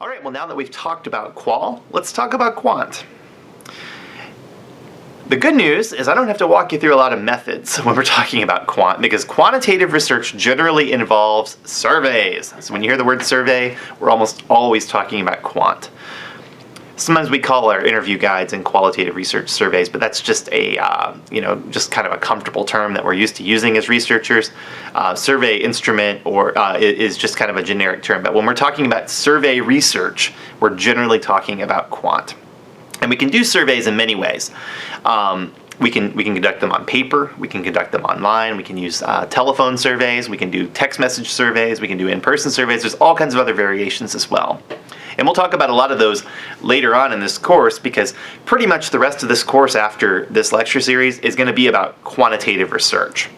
All right, well, now that we've talked about qual, let's talk about quant. The good news is I don't have to walk you through a lot of methods when we're talking about quant, because quantitative research generally involves surveys. So when you hear the word survey, we're almost always talking about quant. Sometimes we call our interview guides and qualitative research surveys, but that's just a, just kind of a comfortable term that we're used to using as researchers. Survey instrument is just kind of a generic term, but when we're talking about survey research, we're generally talking about quant. And we can do surveys in many ways. We can conduct them on paper, we can conduct them online, we can use telephone surveys, we can do text message surveys, we can do in-person surveys. There's all kinds of other variations as well. And we'll talk about a lot of those later on in this course, because pretty much the rest of this course after this lecture series is going to be about quantitative research.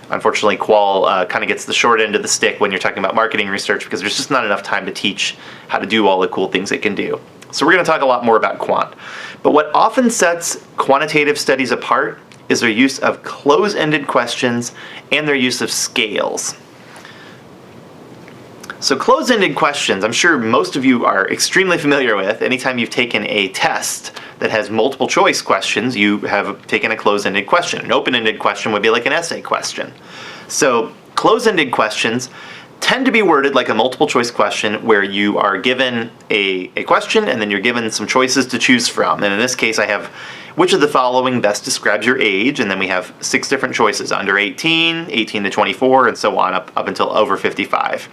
Unfortunately, qual kind of gets the short end of the stick when you're talking about marketing research, because there's just not enough time to teach how to do all the cool things it can do. So we're going to talk a lot more about quant. But what often sets quantitative studies apart is their use of close-ended questions and their use of scales. So close-ended questions, I'm sure most of you are extremely familiar with. Anytime you've taken a test that has multiple choice questions, you have taken a close-ended question. An open-ended question would be like an essay question. So close-ended questions tend to be worded like a multiple choice question, where you are given a question and then you're given some choices to choose from. And in this case I have, which of the following best describes your age? And then we have 6 different choices: under 18, 18 to 24, and so on up until over 55.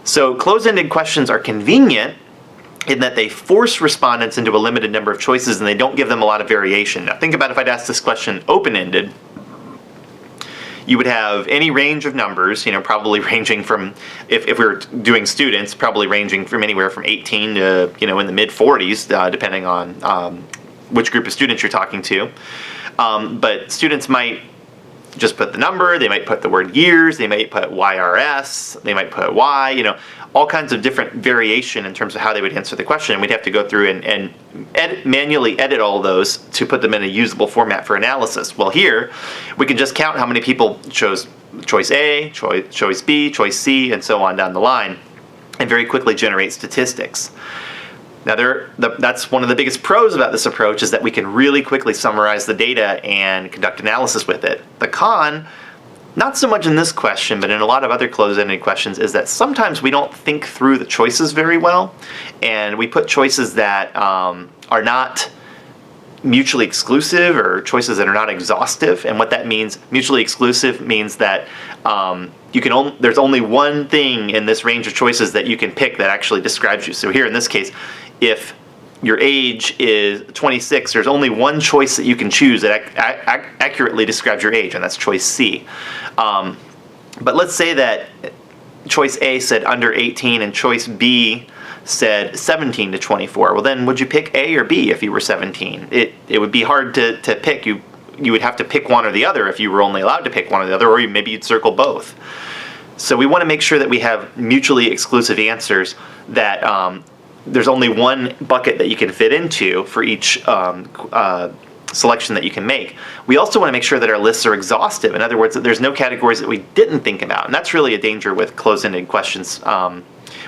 So close-ended questions are convenient in that they force respondents into a limited number of choices and they don't give them a lot of variation. Now think about if I'd asked this question open-ended. You would have any range of numbers, probably ranging from, if we were doing students, probably ranging from anywhere from 18 to, in the mid-40s, depending on which group of students you're talking to. But students might just put the number, they might put the word years, they might put YRS, they might put Y, all kinds of different variation in terms of how they would answer the question. And we'd have to go through and manually edit all of those to put them in a usable format for analysis. Well, here we can just count how many people chose choice A, choice B, choice C, and so on down the line, and very quickly generate statistics. Now that's one of the biggest pros about this approach, is that we can really quickly summarize the data and conduct analysis with it. The con, not so much in this question, but in a lot of other closed-ended questions, is that sometimes we don't think through the choices very well, and we put choices that are not mutually exclusive, or choices that are not exhaustive. And what that means, mutually exclusive, means that there's only one thing in this range of choices that you can pick that actually describes you. So here in this case, if your age is 26, there's only one choice that you can choose that accurately describes your age, and that's choice C. But let's say that choice A said under 18 and choice B said 17 to 24. Well, then would you pick A or B if you were 17? It would be hard to pick. You would have to pick one or the other if you were only allowed to pick one or the other, or maybe you'd circle both. So we want to make sure that we have mutually exclusive answers, that there's only one bucket that you can fit into for each selection that you can make. We also want to make sure that our lists are exhaustive. In other words, that there's no categories that we didn't think about. And that's really a danger with closed-ended questions.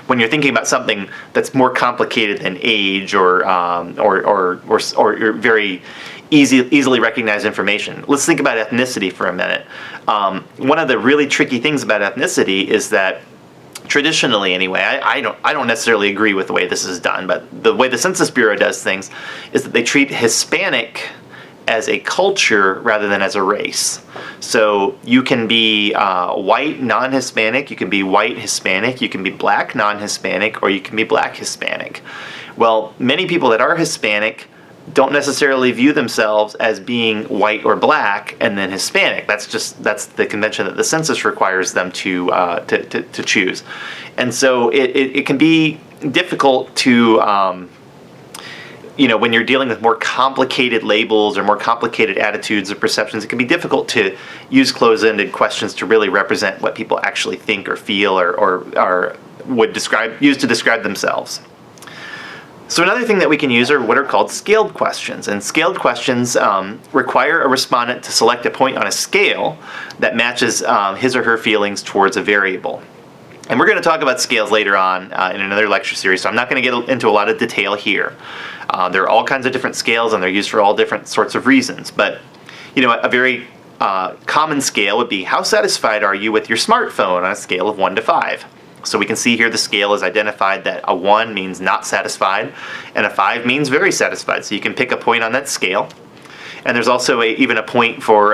When you're thinking about something that's more complicated than age or very easily recognized information. Let's think about ethnicity for a minute. One of the really tricky things about ethnicity is that, traditionally anyway, I don't necessarily agree with the way this is done, but the way the Census Bureau does things is that they treat Hispanic as a culture rather than as a race. So you can be white non-Hispanic, you can be white Hispanic, you can be black non-Hispanic, or you can be black Hispanic. Well, many people that are Hispanic don't necessarily view themselves as being white or black and then Hispanic. That's the convention that the census requires them to choose. And so it can be difficult to when you're dealing with more complicated labels or more complicated attitudes or perceptions, it can be difficult to use closed-ended questions to really represent what people actually think or feel or would use to describe themselves. So another thing that we can use are what are called scaled questions. And scaled questions require a respondent to select a point on a scale that matches his or her feelings towards a variable. And we're going to talk about scales later on in another lecture series, so I'm not going to get into a lot of detail here. There are all kinds of different scales, and they're used for all different sorts of reasons. But a very common scale would be, how satisfied are you with your smartphone on a scale of 1 to 5? So we can see here the scale is identified that a 1 means not satisfied, and a 5 means very satisfied. So you can pick a point on that scale. And there's also even a point for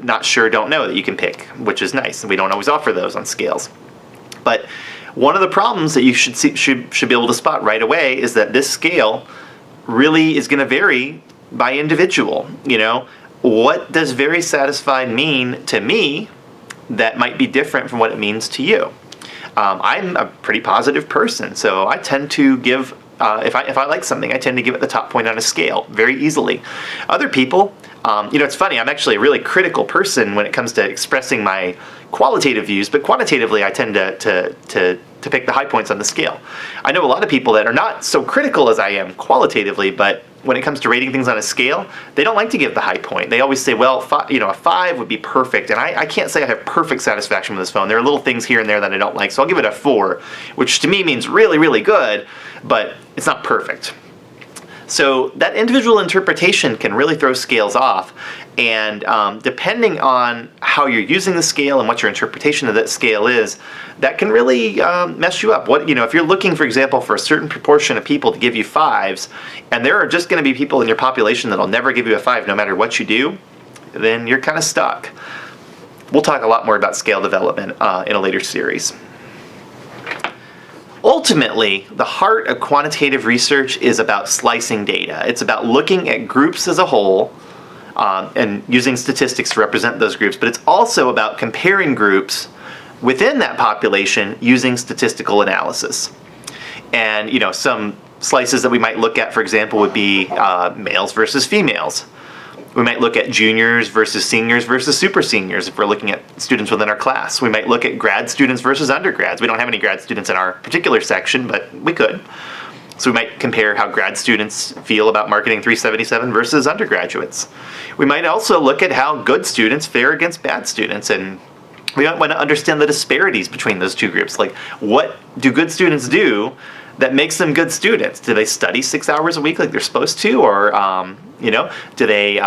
not sure, don't know that you can pick, which is nice. And we don't always offer those on scales. But one of the problems that you should be able to spot right away is that this scale really is going to vary by individual. What does very satisfied mean to me that might be different from what it means to you? I'm a pretty positive person, so I tend to give, if I like something, I tend to give it the top point on a scale very easily. Other people, it's funny, I'm actually a really critical person when it comes to expressing my qualitative views, but quantitatively I tend to pick the high points on the scale. I know a lot of people that are not so critical as I am qualitatively, but when it comes to rating things on a scale, they don't like to give the high point. They always say, well, a 5 would be perfect, and I can't say I have perfect satisfaction with this phone. There are little things here and there that I don't like, so I'll give it a 4, which to me means really, really good, but it's not perfect. So that individual interpretation can really throw scales off, and depending on how you're using the scale and what your interpretation of that scale is, that can really mess you up. If you're looking, for example, for a certain proportion of people to give you 5s, and there are just going to be people in your population that'll never give you a 5 no matter what you do, then you're kind of stuck. We'll talk a lot more about scale development in a later series. Ultimately, the heart of quantitative research is about slicing data. It's about looking at groups as a whole and using statistics to represent those groups, but it's also about comparing groups within that population using statistical analysis. And some slices that we might look at, for example, would be males versus females. We might look at juniors versus seniors versus super seniors if we're looking at students within our class. We might look at grad students versus undergrads. We don't have any grad students in our particular section, but we could. So we might compare how grad students feel about Marketing 377 versus undergraduates. We might also look at how good students fare against bad students, and we want to understand the disparities between those two groups. Like, what do good students do that makes them good students? Do they study 6 hours a week like they're supposed to? Or, do they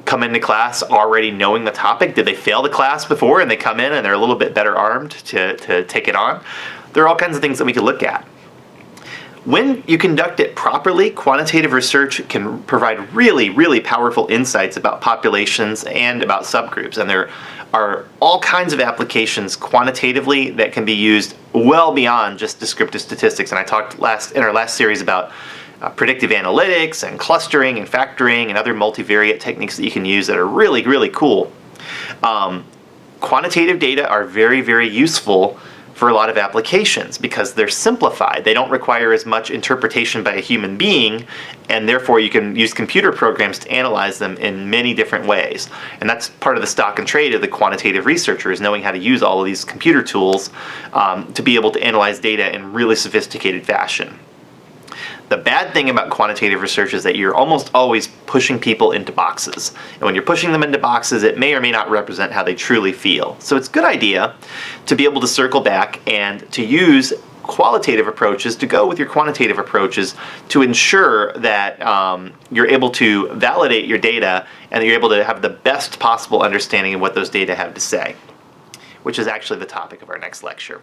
come into class already knowing the topic? Did they fail the class before and they come in and they're a little bit better armed to take it on? There are all kinds of things that we could look at. When you conduct it properly, quantitative research can provide really, really powerful insights about populations and about subgroups. And there are all kinds of applications quantitatively that can be used well beyond just descriptive statistics. And I talked in our last series about predictive analytics and clustering and factoring and other multivariate techniques that you can use that are really, really cool. Quantitative data are very, very useful for a lot of applications because they're simplified. They don't require as much interpretation by a human being, and therefore you can use computer programs to analyze them in many different ways. And that's part of the stock and trade of the quantitative researcher, is knowing how to use all of these computer tools to be able to analyze data in really sophisticated fashion. The bad thing about quantitative research is that you're almost always pushing people into boxes. And when you're pushing them into boxes, it may or may not represent how they truly feel. So it's a good idea to be able to circle back and to use qualitative approaches to go with your quantitative approaches to ensure that you're able to validate your data and that you're able to have the best possible understanding of what those data have to say, which is actually the topic of our next lecture.